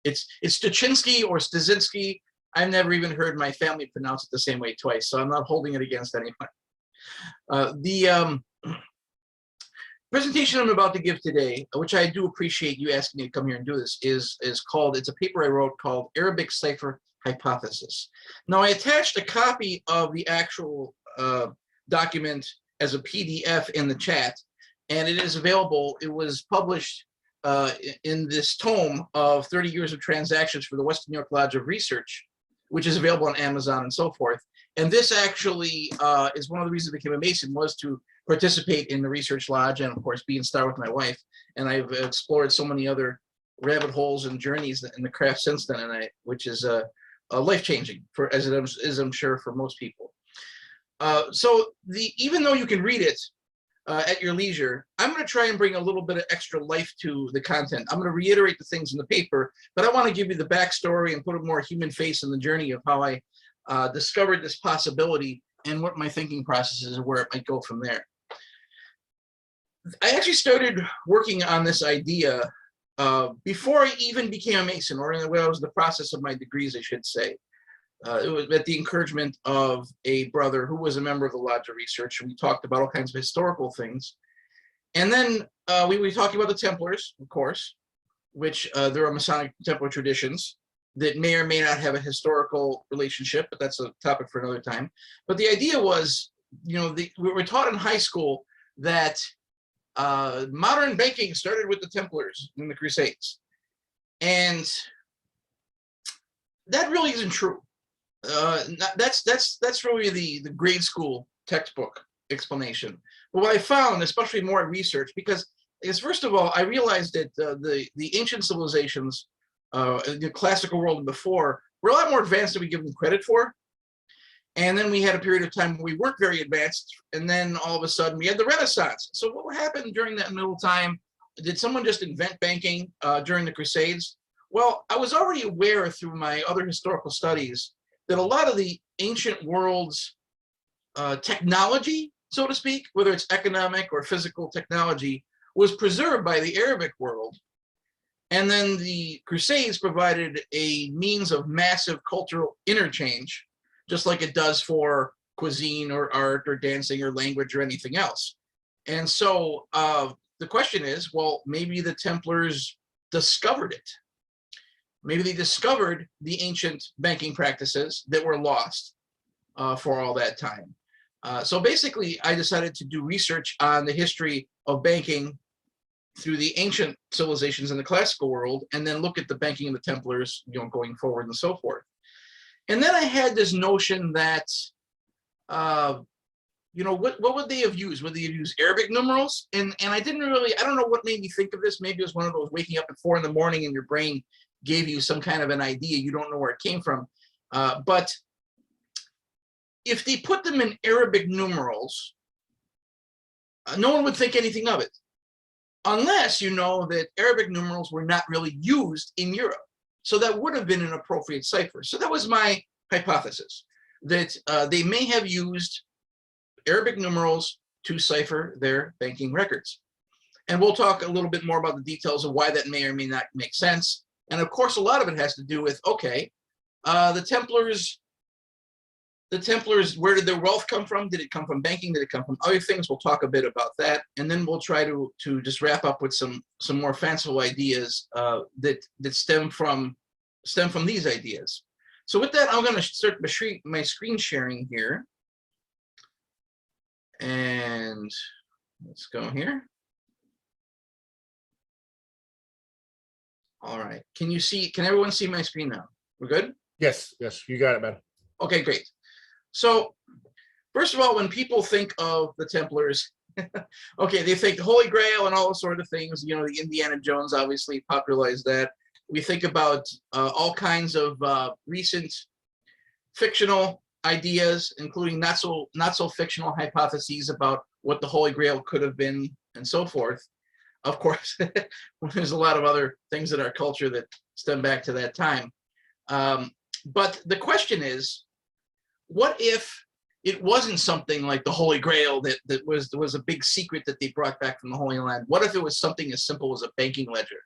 It's Stuczynski or Stuczynski. I've never even heard my family pronounce it the same way twice, so I'm not holding it against anyone. The presentation I'm about to give today, which I do appreciate you asking me to come here and do this, is called, it's a paper I wrote called Arabic Cipher Hypothesis. Now, I attached a copy of the actual document as a PDF in the chat, and it is available. It was published in this tome of 30 years of transactions for the Western New York Lodge of Research, which is available on Amazon and so forth. And this actually is one of the reasons I became a Mason, was to participate in the Research Lodge and, of course, be in Star with my wife. And I've explored so many other rabbit holes and journeys in the craft since then, and which is life-changing, as it is, I'm sure, for most people. So even though you can read it at your leisure, I'm going to try and bring a little bit of extra life to the content. I'm going to reiterate the things in the paper, but I want to give you the backstory and put a more human face in the journey of how I discovered this possibility and what my thinking process is and where it might go from there. I actually started working on this idea before I even became a Mason, or when I was in the process of my degrees, I should say. It was at the encouragement of a brother who was a member of the Lodge of Research, and we talked about all kinds of historical things. And then we were talking about the Templars, of course, which there are Masonic Templar traditions that may or may not have a historical relationship, but that's a topic for another time. But the idea was, you know, we were taught in high school that modern banking started with the Templars in the Crusades. And that really isn't true. That's really the grade school textbook explanation. But what I found, especially more in research, because first of all, I realized that the ancient civilizations, the classical world and before, were a lot more advanced than we give them credit for. And then we had a period of time where we weren't very advanced, and then all of a sudden we had the Renaissance. So what happened during that middle time? Did someone just invent banking during the Crusades? Well, I was already aware through my other historical studies that a lot of the ancient world's technology, so to speak, whether it's economic or physical technology, was preserved by the Arabic world. And then the Crusades provided a means of massive cultural interchange, just like it does for cuisine or art or dancing or language or anything else. And so the question is, well, maybe the Templars discovered it. Maybe they discovered the ancient banking practices that were lost for all that time. So basically, I decided to do research on the history of banking through the ancient civilizations in the classical world, and then look at the banking of the Templars, you know, going forward and so forth. And then I had this notion that, you know, what would they have used? Would they have used Arabic numerals? And I didn't really, I don't know what made me think of this. Maybe it was one of those waking up at 4 in the morning and your brain gave you some kind of an idea. You don't know where it came from. But if they put them in Arabic numerals, no one would think anything of it, unless you know that Arabic numerals were not really used in Europe. So that would have been an appropriate cipher. So that was my hypothesis, that they may have used Arabic numerals to cipher their banking records. And we'll talk a little bit more about the details of why that may or may not make sense. And of course, a lot of it has to do with, okay, the Templars, where did their wealth come from? Did it come from banking? Did it come from other things? We'll talk a bit about that. And then we'll try to just wrap up with some more fanciful ideas that stem from these ideas. So with that, I'm going to start my screen sharing here. And let's go here. All right. Can everyone see my screen now? We're good? Yes, you got it, man. Okay, great. So first of all, when people think of the Templars, okay, they think the Holy Grail and all those sort of things. You know, the Indiana Jones obviously popularized that. We think about all kinds of recent fictional ideas, including not so fictional hypotheses about what the Holy Grail could have been and so forth. Of course, there's a lot of other things in our culture that stem back to that time. But the question is, what if it wasn't something like the Holy Grail that was a big secret that they brought back from the Holy Land? What if it was something as simple as a banking ledger?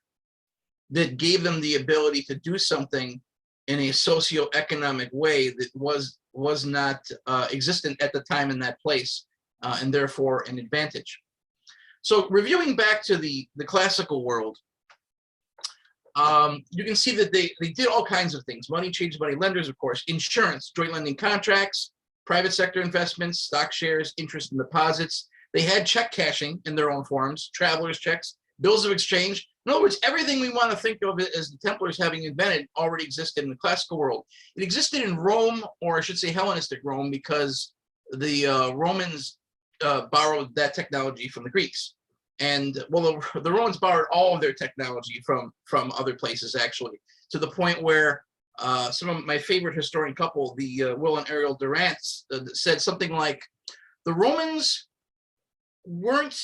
that gave them the ability to do something in a socioeconomic way that was not existent at the time in that place, and therefore an advantage. So reviewing back to the classical world, you can see that they did all kinds of things. Money changed money lenders, of course, insurance, joint lending contracts, private sector investments, stock shares, interest and deposits. They had check cashing in their own forms, traveler's checks, bills of exchange. In other words, everything we want to think of it as the Templars having invented already existed in the classical world. It existed in Rome, or I should say Hellenistic Rome, because the Romans borrowed that technology from the Greeks. And well, the Romans borrowed all of their technology from other places, actually, to the point where some of my favorite historian couple, the Will and Ariel Durant, said something like, the Romans weren't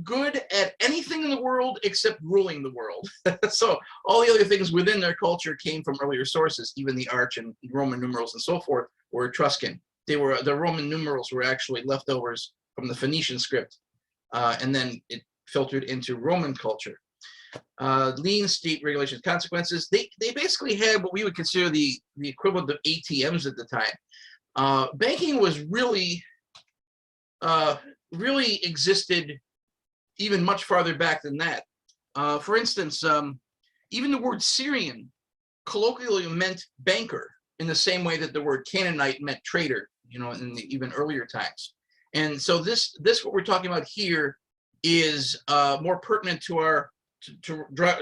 good at anything in the world except ruling the world. So all the other things within their culture came from earlier sources, even the arch and Roman numerals and so forth were Etruscan. The Roman numerals were actually leftovers from the Phoenician script, and then it filtered into Roman culture. Lien, state regulations, consequences. They basically had what we would consider the equivalent of ATMs at the time. Banking was really existed even much farther back than that. For instance, even the word Syrian colloquially meant banker in the same way that the word Canaanite meant trader, you know, in the even earlier times. And so this what we're talking about here is more pertinent to our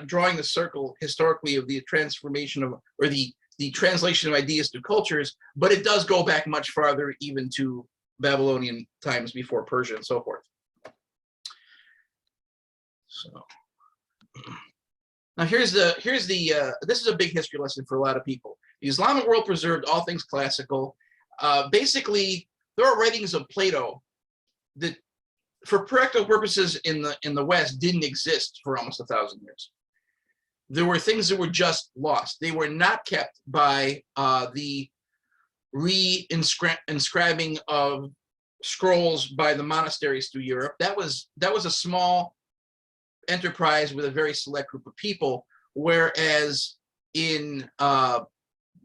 drawing the circle historically of the transformation of, or the translation of ideas to cultures, but it does go back much farther, even to Babylonian times before Persia and so forth. So now here's the this is a big history lesson for a lot of people. The Islamic world preserved all things classical. Basically, there are writings of Plato that, for practical purposes in the West, didn't exist for almost 1,000 years. There were things that were just lost. They were not kept by the re-inscribing of scrolls by the monasteries through Europe. That was a small enterprise with a very select group of people, whereas in the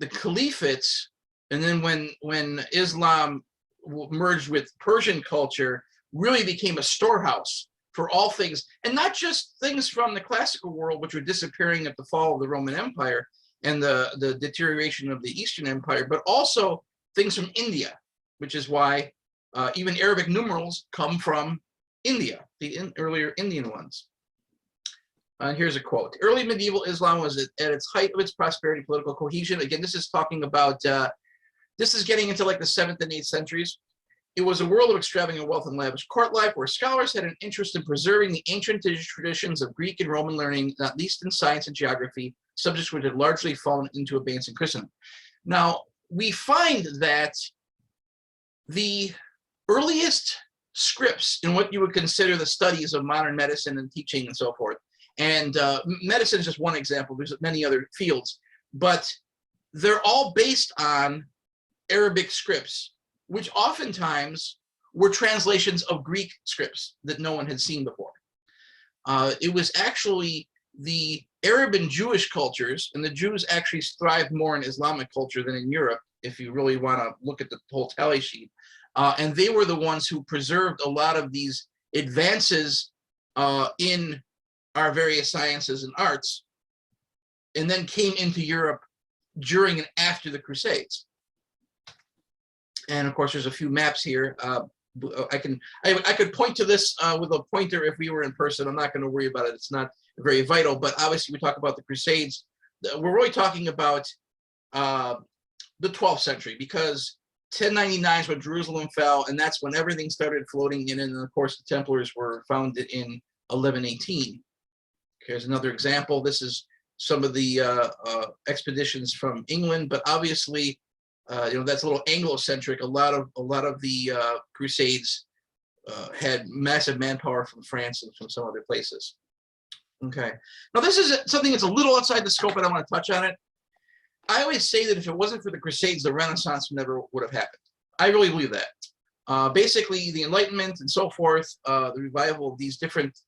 caliphates, and then when Islam merged with Persian culture, really became a storehouse for all things, and not just things from the classical world, which were disappearing at the fall of the Roman Empire and the deterioration of the Eastern Empire, but also things from India, which is why even Arabic numerals come from India, the earlier Indian ones. Here's a quote. Early medieval Islam was at its height of its prosperity, political cohesion. Again, this is talking about, this is getting into like the 7th and 8th centuries. It was a world of extravagant wealth and lavish court life, where scholars had an interest in preserving the ancient traditions of Greek and Roman learning, not least in science and geography, subjects which had largely fallen into abeyance in Christendom. Now, we find that the earliest scripts in what you would consider the studies of modern medicine and teaching and so forth, and medicine is just one example, there's many other fields, but they're all based on Arabic scripts, which oftentimes were translations of Greek scripts that no one had seen before. It was actually the Arab and Jewish cultures, and the Jews actually thrived more in Islamic culture than in Europe, if you really want to look at the whole tally sheet. And they were the ones who preserved a lot of these advances in our various sciences and arts, and then came into Europe during and after the Crusades. And of course, there's a few maps here. I could point to this with a pointer if we were in person. I'm not going to worry about it. It's not very vital. But obviously, we talk about the Crusades. We're really talking about the 12th century, because 1099 is when Jerusalem fell, and that's when everything started floating in. And of course, the Templars were founded in 1118. Here's another example. This is some of the expeditions from England, but obviously, you know, that's a little Anglo-centric. A lot of the Crusades had massive manpower from France and from some other places. Okay, now this is something that's a little outside the scope, and I want to touch on it. I always say that if it wasn't for the Crusades, the Renaissance never would have happened. I really believe that. Basically, the Enlightenment and so forth, the revival of these different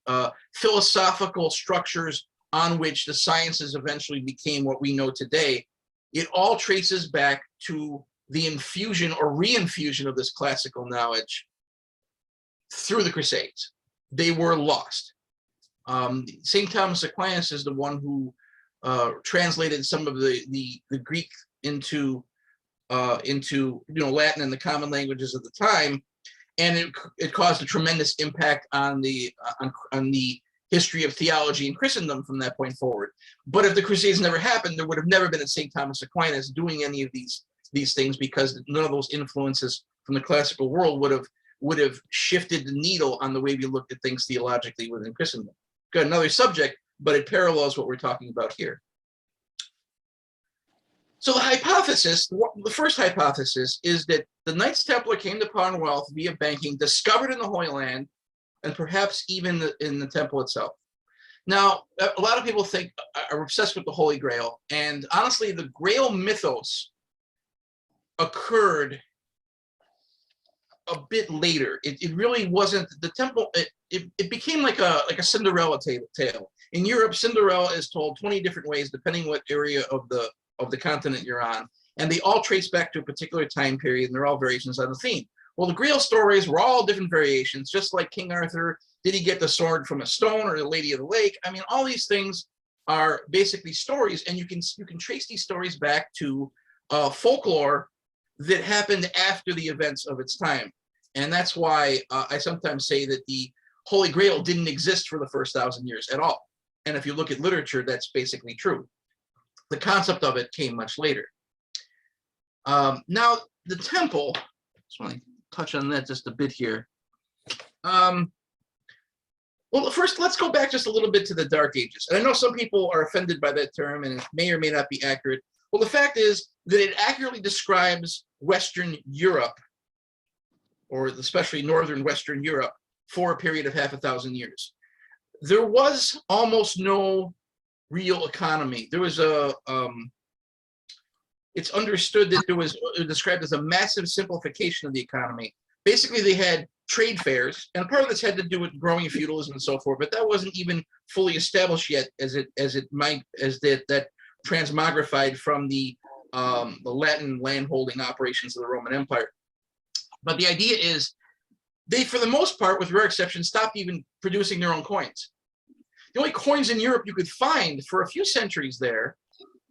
philosophical structures on which the sciences eventually became what we know today, it all traces back to the infusion or reinfusion of this classical knowledge through the Crusades. They were lost. St. Thomas Aquinas is the one who translated some of the Greek into Latin and the common languages of the time, and it caused a tremendous impact on the history of theology and Christendom from that point forward. But if the Crusades never happened, there would have never been a St. Thomas Aquinas doing any of these things, because none of those influences from the classical world would have shifted the needle on the way we looked at things theologically within Christendom. Got another subject, but it parallels what we're talking about here. So the hypothesis, the first hypothesis, is that the Knights Templar came to power and wealth via banking, discovered in the Holy Land, and perhaps even in the temple itself. Now, a lot of people are obsessed with the Holy Grail, and honestly, the Grail mythos occurred a bit later. It really wasn't the temple. It became like a Cinderella tale. In Europe, Cinderella is told 20 different ways, depending what area of the continent you're on, and they all trace back to a particular time period, and they're all variations on the theme. Well, the Grail stories were all different variations, just like King Arthur. Did he get the sword from a stone, or the Lady of the Lake? I mean, all these things are basically stories, and you can trace these stories back to folklore that happened after the events of its time. And that's why I sometimes say that the Holy Grail didn't exist for the first 1,000 years at all. And if you look at literature, that's basically true. The concept of it came much later. Now, the temple, I just want to touch on that just a bit here. Well, first, let's go back just a little bit to the Dark Ages. And I know some people are offended by that term, and it may or may not be accurate. Well, the fact is that it accurately describes Western Europe, or especially Northern Western Europe, for a period of 500 years. There was almost no real economy. There was it's understood that there was described as a massive simplification of the economy. Basically, they had trade fairs, and part of this had to do with growing feudalism and so forth, but that wasn't even fully established yet, as that transmogrified from the Latin landholding operations of the Roman Empire. But the idea is they, for the most part, with rare exceptions, stopped even producing their own coins. The only coins in Europe you could find for a few centuries there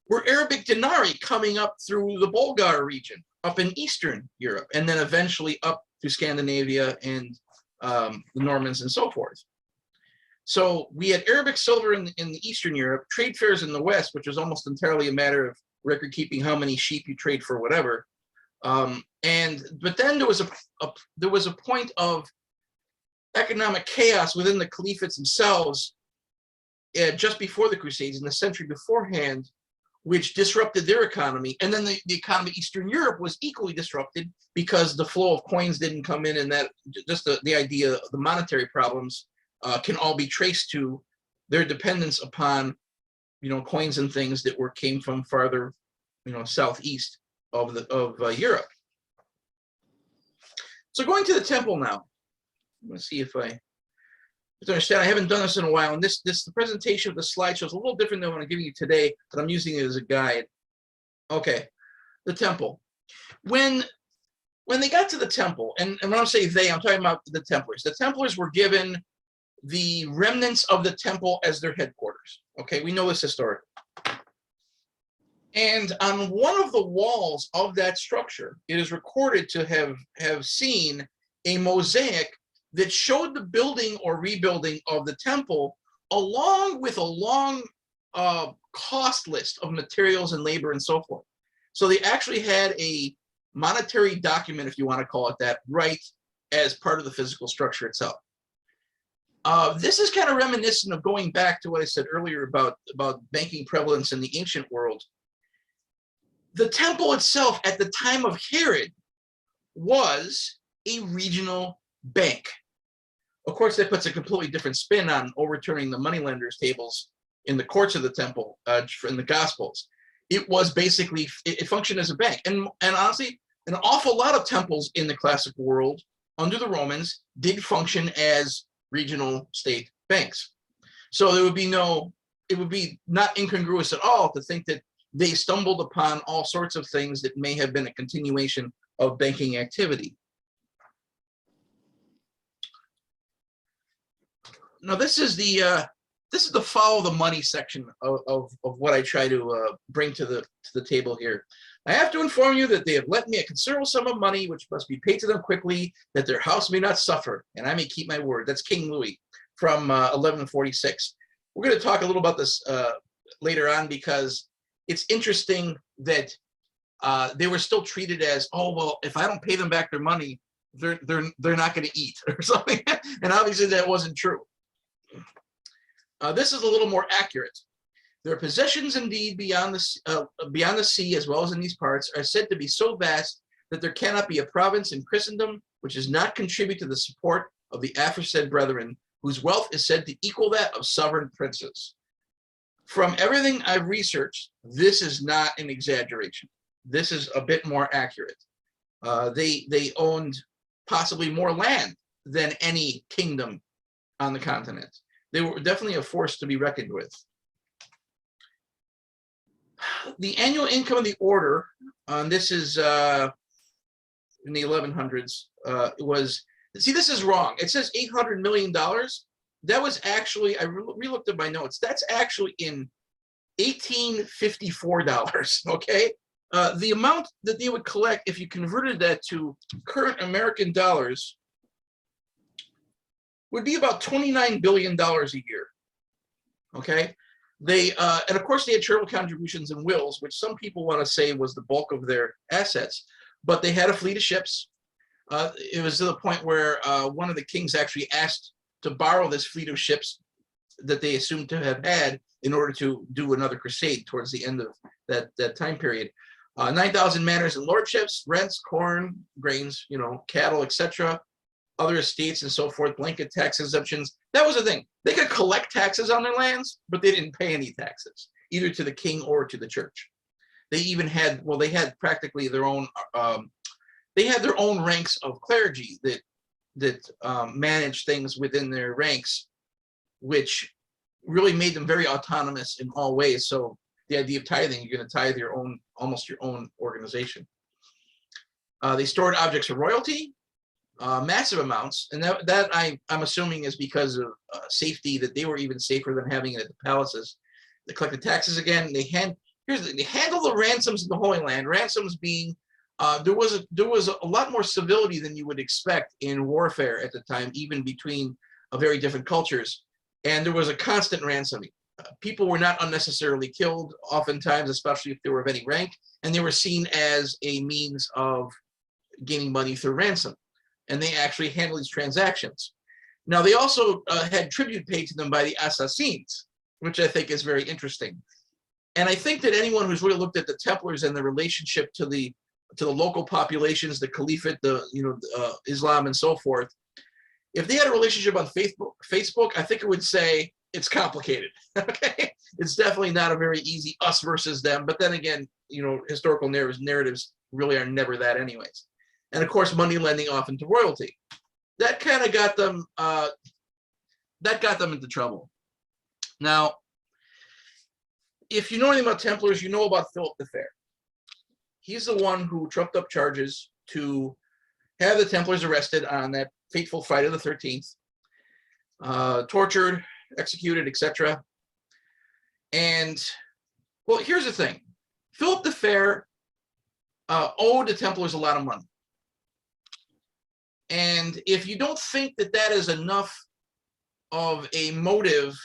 were Arabic denarii coming up through the Bulgar region, up in Eastern Europe, and then eventually up to Scandinavia and the Normans and so forth. So we had Arabic silver in Eastern Europe, trade fairs in the West, which was almost entirely a matter of record keeping, how many sheep you trade for whatever. But then there was a point of economic chaos within the caliphates themselves just before the Crusades, in the century beforehand, which disrupted their economy. And then the economy of Eastern Europe was equally disrupted because the flow of coins didn't come in, and that just the idea of the monetary problems can all be traced to their dependence upon, coins and things that came from farther, southeast of Europe. So going to the temple now. I'm going to see if I understand. I haven't done this in a while, and the presentation of the slideshow is a little different than what I'm giving you today, but I'm using it as a guide. Okay, the temple. When they got to the temple, and when I say they, I'm talking about the Templars. The Templars were given the remnants of the temple as their headquarters. Okay, we know this historically. And on one of the walls of that structure, it is recorded to have seen a mosaic that showed the building or rebuilding of the temple, along with a long cost list of materials and labor and so forth. So they actually had a monetary document, if you want to call it that, right as part of the physical structure itself. This is kind of reminiscent of going back to what I said earlier about banking prevalence in the ancient world. The temple itself, at the time of Herod, was a regional bank. Of course, that puts a completely different spin on overturning the moneylenders' tables in the courts of the temple in the Gospels. It was basically, it functioned as a bank. And honestly, an awful lot of temples in the classical world under the Romans did function as regional state banks. So there would be no it would be not incongruous at all to think that they stumbled upon all sorts of things that may have been a continuation of banking activity. Now, this is the follow the money section of what I try to bring to the table here. I have to inform you that they have lent me a considerable sum of money, which must be paid to them quickly, that their house may not suffer, and I may keep my word. That's King Louis from 1146. We're going to talk a little about this later on, because it's interesting that they were still treated as, oh, well, if I don't pay them back their money, they're not going to eat or something. And obviously that wasn't true. This is a little more accurate. Their possessions, indeed, beyond the sea, as well as in these parts, are said to be so vast that there cannot be a province in Christendom which does not contribute to the support of the aforesaid brethren, whose wealth is said to equal that of sovereign princes. From everything I've researched, this is not an exaggeration. This is a bit more accurate. They owned possibly more land than any kingdom on the continent. They were definitely a force to be reckoned with. The annual income of the order, this is in the 1100s, was, see, this is wrong. It says $800 million. That was actually, I re-looked at my notes, that's actually in 1854 dollars, okay? The amount that they would collect, if you converted that to current American dollars, would be about $29 billion a year, okay? They, and of course they had charitable contributions and wills, which some people want to say was the bulk of their assets, but they had a fleet of ships. It was to the point where one of the kings actually asked to borrow this fleet of ships that they assumed to have had in order to do another crusade towards the end of that time period. 9,000 manors and lordships, rents, corn, grains, you know, cattle, etc., other estates and so forth, blanket tax exemptions. That was the thing. They could collect taxes on their lands, but they didn't pay any taxes, either to the king or to the church. They even had, well, they had practically their own, they had their own ranks of clergy that managed things within their ranks, which really made them very autonomous in all ways. So the idea of tithing, you're going to tithe your own, almost your own organization. They stored objects of royalty, massive amounts, and that I'm assuming is because of safety, that they were even safer than having it at the palaces. They collected taxes again. They handle the ransoms in the Holy Land. Ransoms being there was a lot more civility than you would expect in warfare at the time, even between very different cultures, and there was a constant ransoming. People were not unnecessarily killed, oftentimes, especially if they were of any rank, and they were seen as a means of gaining money through ransom. And they actually handled these transactions. Now, they also had tribute paid to them by the assassins, which I think is very interesting. And I think that anyone who's really looked at the Templars and the relationship to the local populations, the Caliphate, Islam, and so forth, if they had a relationship on Facebook, I think it would say it's complicated. Okay, it's definitely not a very easy us versus them. But then again, historical narratives really are never that, anyways. And of course, money lending off into royalty. That kind of got them. That got them into trouble. Now, if you know anything about Templars, you know about Philip the Fair. He's the one who trumped up charges to have the Templars arrested on that fateful Friday the 13th, tortured, executed, etc. And, well, here's the thing. Philip the Fair owed the Templars a lot of money. And if you don't think that that is enough of a motive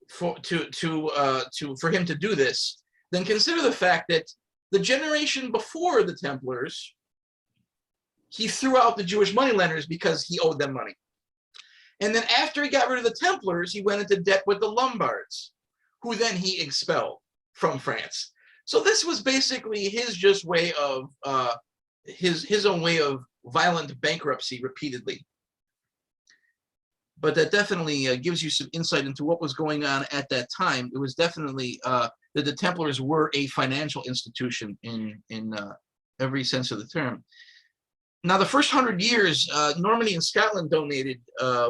for him to do this, then consider the fact that the generation before the Templars, he threw out the Jewish moneylenders because he owed them money. And then after he got rid of the Templars, he went into debt with the Lombards, who then he expelled from France. So this was basically his just way of his own way of violent bankruptcy repeatedly. But that definitely gives you some insight into what was going on at that time. It was definitely that the Templars were a financial institution in every sense of the term. Now, the first 100 years, Normandy and Scotland donated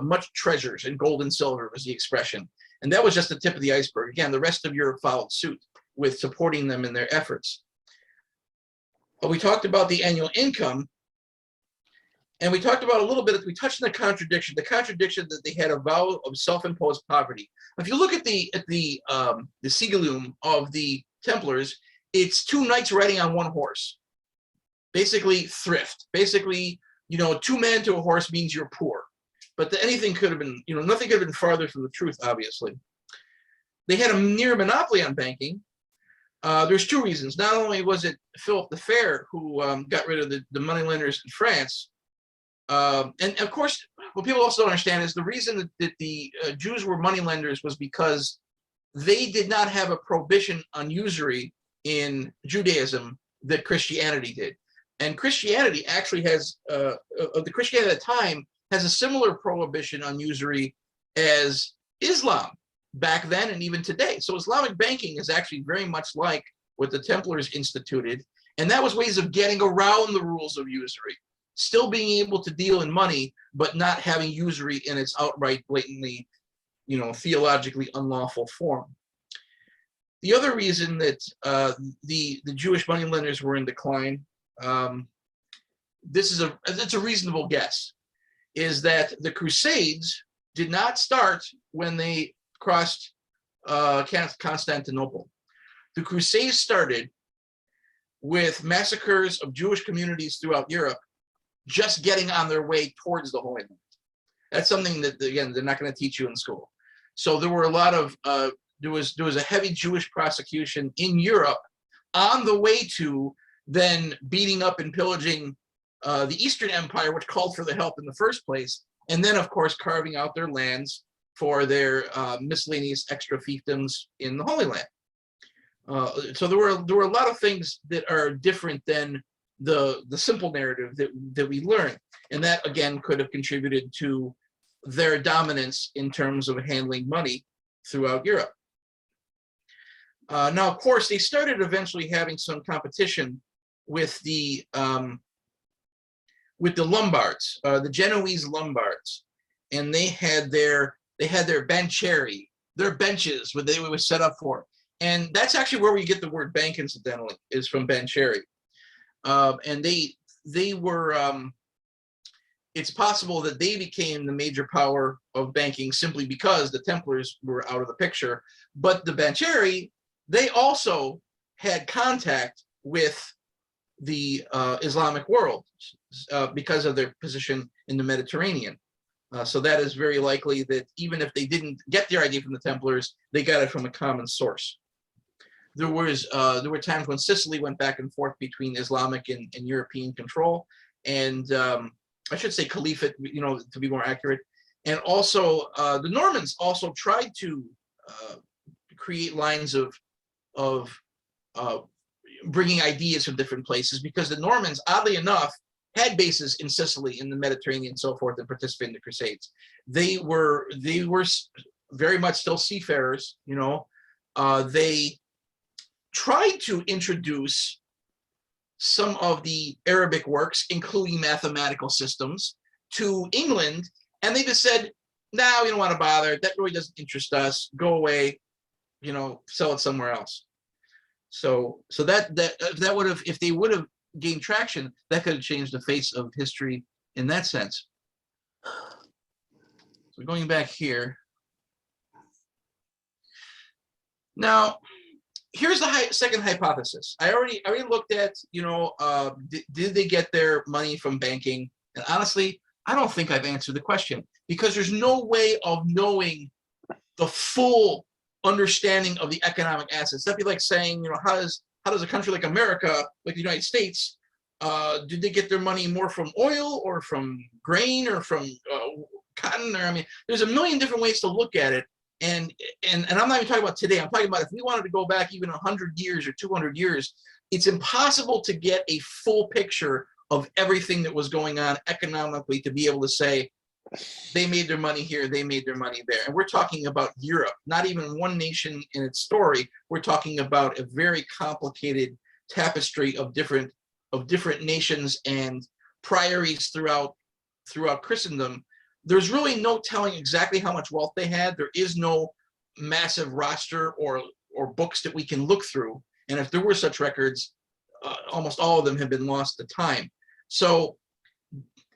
much treasures, and gold and silver was the expression. And that was just the tip of the iceberg. Again, the rest of Europe followed suit with supporting them in their efforts. But we talked about the annual income, and we talked about a little bit, we touched on the contradiction that they had a vow of self-imposed poverty. If you look at the sigillum of the Templars, it's two knights riding on one horse. Basically thrift. Basically, 2 men to a horse means you're poor. But anything could have been, nothing could have been farther from the truth, obviously. They had a near monopoly on banking. There's 2 reasons. Not only was it Philip the Fair who got rid of the moneylenders in France, and of course, what people also don't understand is the reason that the Jews were moneylenders was because they did not have a prohibition on usury in Judaism that Christianity did. And Christianity actually has, the Christianity at the time has a similar prohibition on usury as Islam back then and even today. So Islamic banking is actually very much like what the Templars instituted. And that was ways of getting around the rules of usury, still being able to deal in money, but not having usury in its outright, blatantly, theologically unlawful form. The other reason that the Jewish moneylenders were in decline, it's a reasonable guess, is that the Crusades did not start when they crossed Constantinople. The Crusades started with massacres of Jewish communities throughout Europe, just getting on their way towards the Holy Land. That's something that, again, they're not going to teach you in school. So there were a lot of, there was a heavy Jewish prosecution in Europe on the way to then beating up and pillaging the Eastern Empire, which called for the help in the first place, and then, of course, carving out their lands for their miscellaneous extra fiefdoms in the Holy Land. So there were a lot of things that are different than the simple narrative that we learn, and that again could have contributed to their dominance in terms of handling money throughout Europe. Now, of course, they started eventually having some competition with the Lombards, the Genoese Lombards, and they had their bancheri, their benches, where they were set up for, and that's actually where we get the word bank, incidentally, is from bancheri. And they were, it's possible that they became the major power of banking simply because the Templars were out of the picture. But the bancheri, they also had contact with the Islamic world because of their position in the Mediterranean. So that is very likely that even if they didn't get their idea from the Templars, they got it from a common source. There were times when Sicily went back and forth between Islamic and European control, and I should say caliphate, to be more accurate. And also the Normans also tried to create lines of bringing ideas from different places, because the Normans, oddly enough, had bases in Sicily, in the Mediterranean, and so forth, and participated in the Crusades. They were very much still seafarers. They tried to introduce some of the Arabic works, including mathematical systems, to England, and they just said, "No, we don't want to bother. That really doesn't interest us. Go away. Sell it somewhere else." So that would have, if they would have gained traction, that could have changed the face of history in that sense. So going back here. Now, here's the second hypothesis. I already looked at, did they get their money from banking? And honestly, I don't think I've answered the question, because there's no way of knowing the full understanding of the economic assets. That'd be like saying, how does a country like America, like the United States, did they get their money more from oil or from grain or from cotton? Or there's a million different ways to look at it. And I'm not even talking about today. I'm talking about if we wanted to go back even 100 years or 200 years, it's impossible to get a full picture of everything that was going on economically to be able to say, they made their money here, they made their money there. And we're talking about Europe, not even one nation in its story. We're talking about a very complicated tapestry of different nations and priories throughout Christendom. There's really no telling exactly how much wealth they had. There is no massive roster or books that we can look through. And if there were such records, almost all of them have been lost to time. So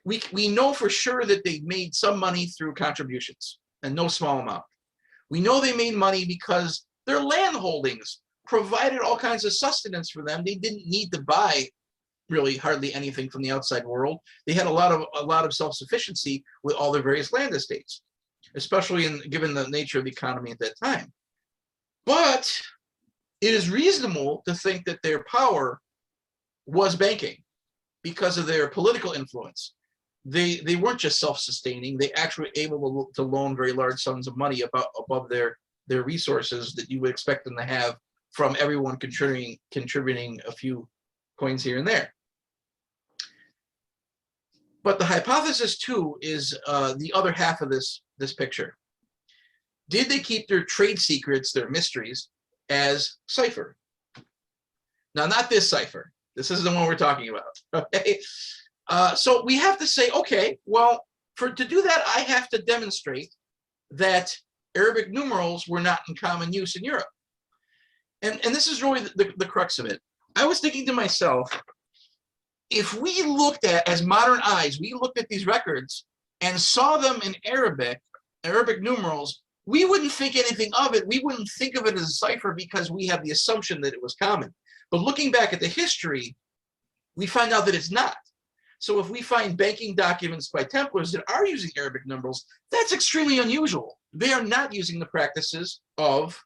we know for sure that they made some money through contributions, and no small amount. We know they made money because their land holdings provided all kinds of sustenance for them. They didn't need to buy really hardly anything from the outside world. They had a lot of self-sufficiency with all their various land estates, especially given the nature of the economy at that time. But it is reasonable to think that their power was banking because of their political influence. They weren't just self-sustaining. They actually were able to loan very large sums of money above their resources that you would expect them to have from everyone contributing a few coins here and there. But the hypothesis too is the other half of this picture. Did they keep their trade secrets, their mysteries, as Cypher? Now, not this Cypher. This is the one we're talking about. Okay. So we have to say, okay, well, to do that, I have to demonstrate that Arabic numerals were not in common use in Europe. And this is really the crux of it. I was thinking to myself, if we looked at, as modern eyes, we looked at these records and saw them in Arabic numerals, we wouldn't think anything of it. We wouldn't think of it as a cipher because we have the assumption that it was common. But looking back at the history, we find out that it's not. So if we find banking documents by Templars that are using Arabic numerals, that's extremely unusual. They are not using the practices of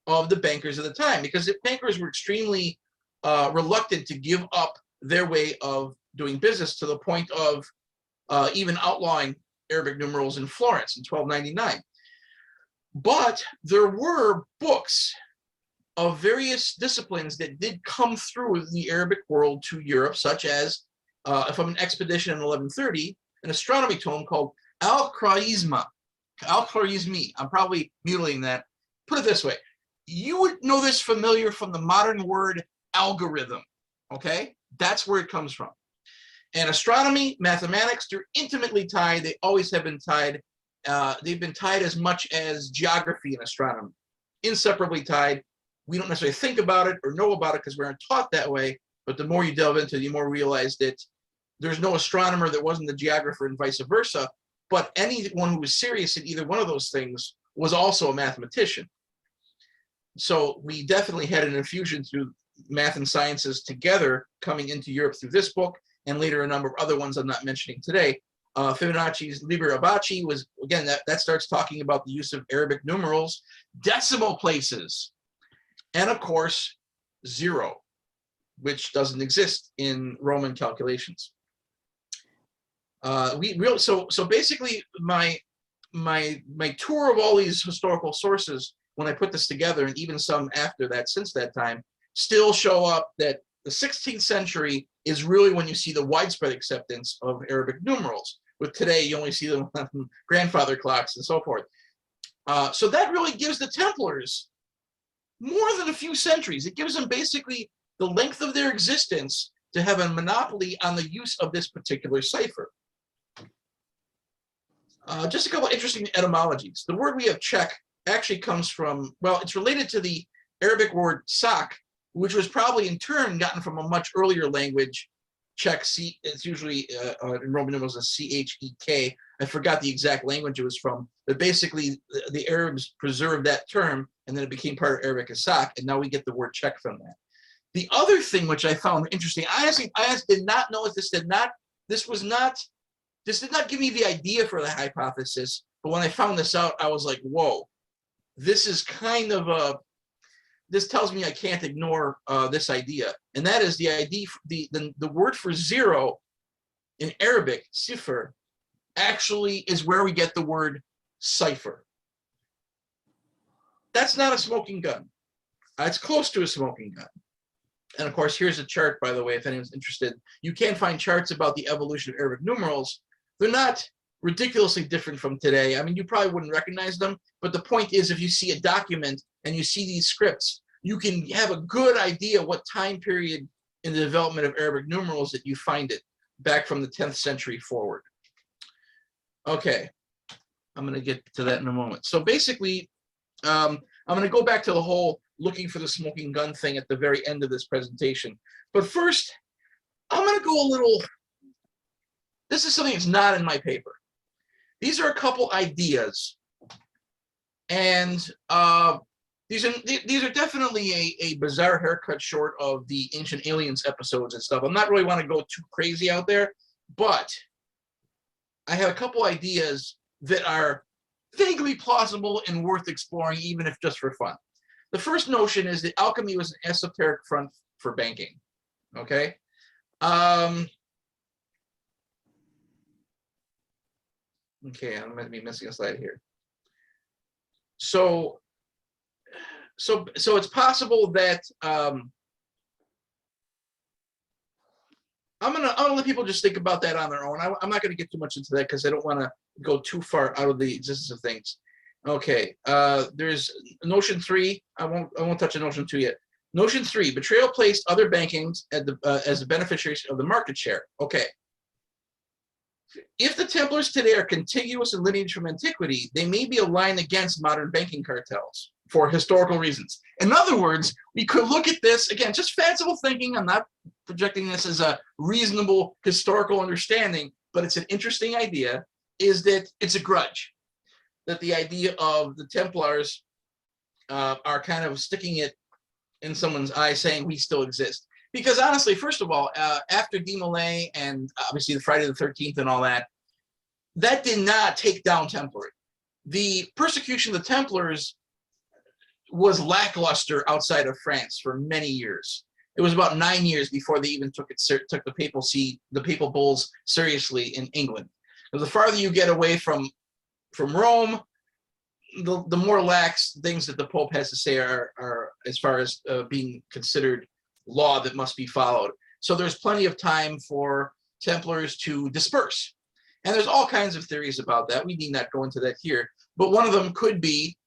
the bankers of the time, because the bankers were extremely reluctant to give up their way of doing business, to the point of even outlawing Arabic numerals in Florence in 1299. But there were books of various disciplines that did come through the Arabic world to Europe, such as, from an expedition in 1130, an astronomy tome called Al-Khwarizmi. I'm probably mutilating that. Put it this way. You would know this familiar from the modern word algorithm, okay? That's where it comes from. And astronomy, mathematics, they're intimately tied. They always have been tied. They've been tied as much as geography and astronomy. Inseparably tied. We don't necessarily think about it or know about it because we aren't taught that way, but the more you delve into it, the more you realize that there's no astronomer that wasn't a geographer and vice versa, but anyone who was serious in either one of those things was also a mathematician. So we definitely had an infusion through math and sciences together coming into Europe through this book, and later a number of other ones I'm not mentioning today. Fibonacci's Liber Abaci was, again, that starts talking about the use of Arabic numerals, decimal places, and of course, 0, which doesn't exist in Roman calculations. So basically, my tour of all these historical sources, when I put this together, and even some after that, since that time, still show up that the 16th century is really when you see the widespread acceptance of Arabic numerals. With today, you only see them on grandfather clocks and so forth. So that really gives the Templars more than a few centuries. It gives them basically the length of their existence to have a monopoly on the use of this particular cipher. Just a couple of interesting etymologies. The word we have check actually comes from, well, it's related to the Arabic word sak, which was probably in turn gotten from a much earlier language. Czech, it's usually in Roman numerals as C-H-E-K. I forgot the exact language it was from, but basically the Arabs preserved that term, and then it became part of Arabic as sak, and now we get the word Czech from that. The other thing which I found interesting, I did not know if this did not give me the idea for the hypothesis, but when I found this out, I was like, whoa, this is kind of this tells me I can't ignore this idea. And that is the idea, the word for 0 in Arabic, Cypher, actually is where we get the word cipher. That's not a smoking gun. It's close to a smoking gun. And of course, here's a chart, by the way, if anyone's interested. You can find charts about the evolution of Arabic numerals. They're not ridiculously different from today. I mean, you probably wouldn't recognize them, but the point is, if you see a document and you see these scripts, you can have a good idea what time period in the development of Arabic numerals that you find it, back from the 10th century forward. Okay, I'm going to get to that in a moment. So basically, I'm going to go back to the whole looking for the smoking gun thing at the very end of this presentation. But first, I'm going to go a little, this is something that's not in my paper. These are a couple ideas. And these are definitely a bizarre haircut short of the Ancient Aliens episodes and stuff. I'm not really want to go too crazy out there, but I have a couple ideas that are vaguely plausible and worth exploring, even if just for fun. The first notion is that alchemy was an esoteric front for banking. Okay. Okay, I'm going to be missing a slide here. So it's possible that I'm gonna let people just think about that on their own. I'm not gonna get too much into that because I don't want to go too far out of the existence of things. Okay, there's notion 3. I won't touch on notion 2 yet. Notion 3: betrayal placed other bankings at the as the beneficiaries of the market share. Okay. If the Templars today are contiguous in lineage from antiquity, they may be aligned against modern banking cartels for historical reasons. In other words, we could look at this, again, just fanciful thinking. I'm not projecting this as a reasonable historical understanding, but it's an interesting idea, is that it's a grudge. That the idea of the Templars are kind of sticking it in someone's eye saying we still exist. Because honestly, first of all, after Demolay and obviously the Friday the 13th and all that, that did not take down Templary. The persecution of the Templars was lackluster outside of France for many years. It was about 9 years before they even took the papal bulls seriously in England. And the farther you get away from Rome, the more lax things that the Pope has to say are as far as being considered law that must be followed. So there's plenty of time for Templars to disperse. And there's all kinds of theories about that. We need not go into that here. But one of them could be,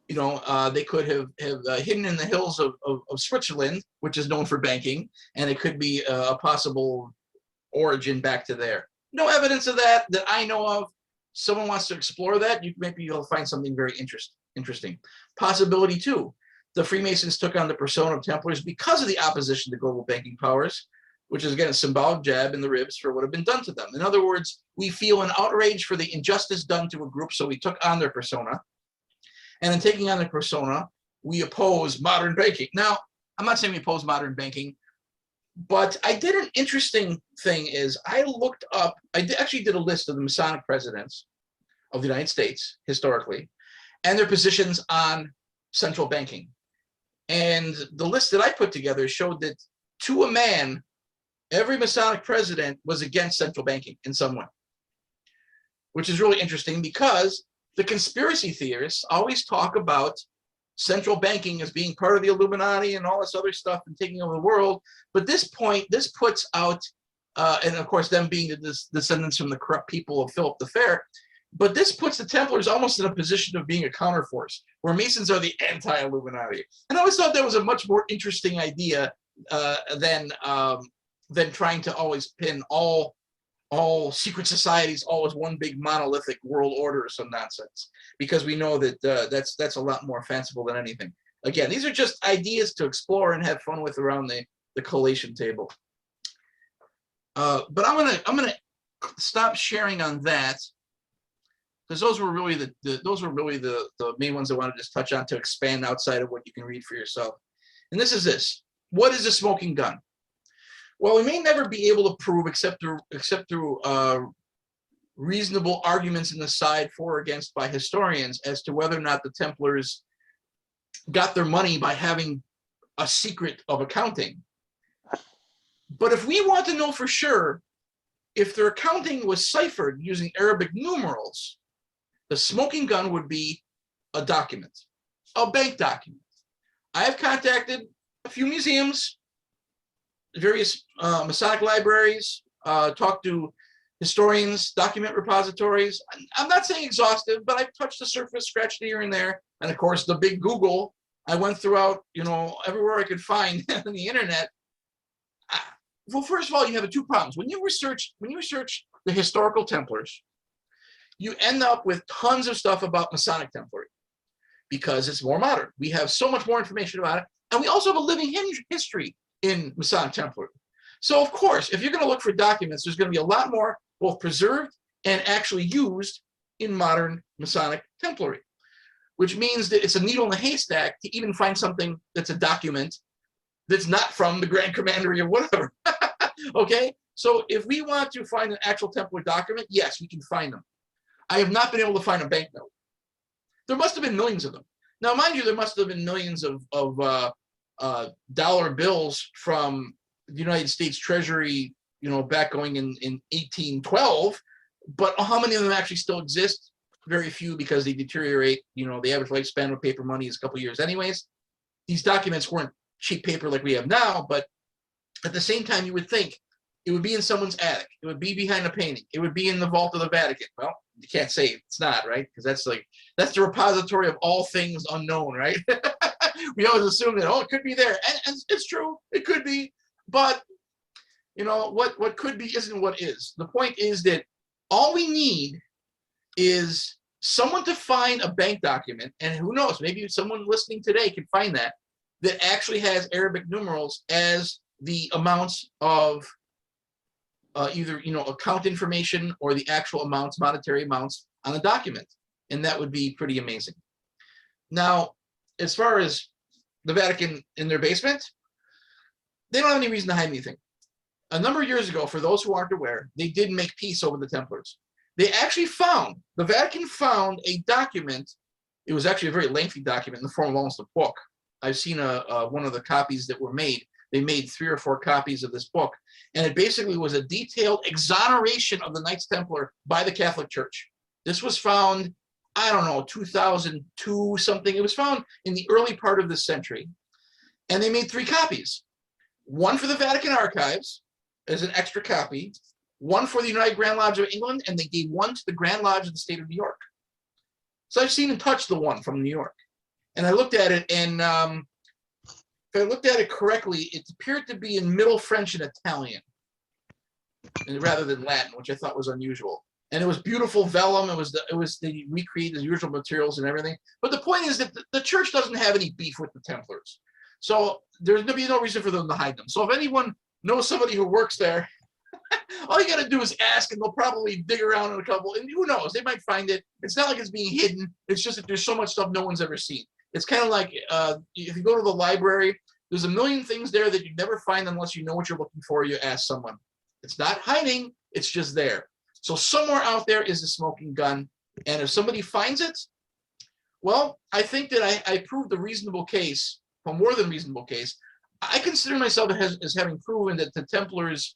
they could have hidden in the hills of Switzerland, which is known for banking, and it could be a possible origin back to there. No evidence of that I know of. Someone wants to explore that, maybe you'll find something very interesting. Possibility 2. The Freemasons took on the persona of Templars because of the opposition to global banking powers, which is, again, a symbolic jab in the ribs for what had been done to them. In other words, we feel an outrage for the injustice done to a group, so we took on their persona. And in taking on their persona, we oppose modern banking. Now, I'm not saying we oppose modern banking, but I did an interesting thing is I actually did a list of the Masonic presidents of the United States, historically, and their positions on central banking. And the list that I put together showed that, to a man, every Masonic president was against central banking in some way, which is really interesting because the conspiracy theorists always talk about central banking as being part of the Illuminati and all this other stuff and taking over the world. But this puts out, and of course them being the descendants from the corrupt people of Philip the Fair, but this puts the Templars almost in a position of being a counterforce, where Masons are the anti-Illuminati. And I always thought that was a much more interesting idea than trying to always pin all secret societies all as one big monolithic world order or some nonsense, because we know that that's a lot more fanciful than anything. Again, these are just ideas to explore and have fun with around the collation table. But I'm gonna stop sharing on that, because those were really the main ones I wanted to just touch on to expand outside of what you can read for yourself. And this is this: what is a smoking gun? Well, we may never be able to prove, except through reasonable arguments in the side for or against by historians, as to whether or not the Templars got their money by having a secret of accounting. But if we want to know for sure if their accounting was ciphered using Arabic numerals, the smoking gun would be a document, a bank document. I have contacted a few museums, various Masonic libraries, talked to historians, document repositories. I'm not saying exhaustive, but I've touched the surface, scratched here and there. And of course, the big Google, I went throughout, everywhere I could find on the internet. Well, first of all, you have two problems. When you research the historical Templars, you end up with tons of stuff about Masonic Templary. because it's more modern. We have so much more information about it. And we also have a living history in Masonic Templar. So of course, if you're going to look for documents, there's going to be a lot more both preserved and actually used in modern Masonic Templary, which means that it's a needle in the haystack to even find something that's a document that's not from the Grand Commandery or whatever. Okay, so if we want to find an actual Templar document, yes, we can find them. I have not been able to find a banknote. There must have been millions of them. Now, mind you, there must have been millions of dollar bills from the United States Treasury, you know, back going in 1812. But how many of them actually still exist? Very few, because they deteriorate. You know, the average lifespan of paper money is a couple of years anyways. These documents weren't cheap paper like we have now, but at the same time, you would think it would be in someone's attic. It would be behind a painting. It would be in the vault of the Vatican. Well, you can't say it's not, right? Because that's the repository of all things unknown, right? We always assume that, oh, it could be there. And it's true. It could be. But, you know, what could be isn't what is. The point is that all we need is someone to find a bank document, and who knows, maybe someone listening today can find that actually has Arabic numerals as the amounts of either, you know, account information or the actual amounts, monetary amounts on a document. And that would be pretty amazing. Now, as far as the Vatican in their basement, they don't have any reason to hide anything. A number of years ago, for those who aren't aware, they did make peace over the Templars. They actually found, the Vatican found a document. It was actually a very lengthy document in the form of almost a book. I've seen one of the copies that were made. They made 3 or 4 copies of this book. And it basically was a detailed exoneration of the Knights Templar by the Catholic Church. This was found, I don't know, 2002 something. It was found in the early part of this century. And they made 3 copies. One for the Vatican Archives as an extra copy, one for the United Grand Lodge of England, and they gave one to the Grand Lodge of the State of New York. So I've seen and touched the one from New York. And I looked at it, and if I looked at it correctly, it appeared to be in Middle French and Italian rather than Latin, which I thought was unusual. And it was beautiful vellum. They recreated the usual materials and everything. But the point is that the church doesn't have any beef with the Templars. So there's going to be no reason for them to hide them. So if anyone knows somebody who works there, all you got to do is ask, and they'll probably dig around in a couple. And who knows? They might find it. It's not like it's being hidden. It's just that there's so much stuff no one's ever seen. It's kind of like if you go to the library, there's a million things there that you never find unless you know what you're looking for. You ask someone. It's not hiding. It's just there. So somewhere out there is a smoking gun. And if somebody finds it, well, I think that I proved a reasonable case, a more than reasonable case. I consider myself as having proven that the Templars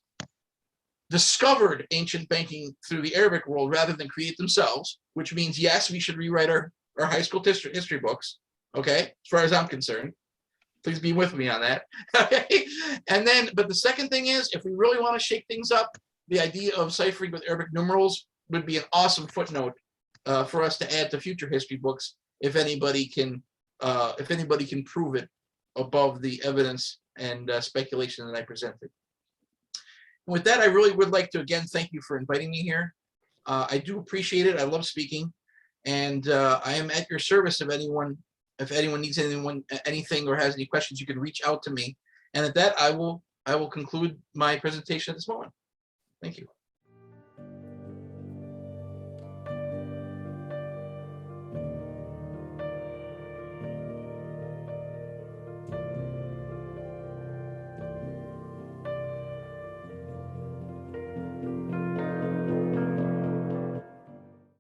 discovered ancient banking through the Arabic world rather than create themselves, which means, yes, we should rewrite our high school history books, okay, as far as I'm concerned. Please be with me on that. Okay? And then, but the second thing is, if we really want to shake things up, the idea of ciphering with Arabic numerals would be an awesome footnote for us to add to future history books if anybody can prove it above the evidence and speculation that I presented. And with that, I really would like to again thank you for inviting me here. I do appreciate it. I love speaking, and I am at your service if anyone needs anything or has any questions. You can reach out to me. And at that, I will conclude my presentation at this moment. Thank you.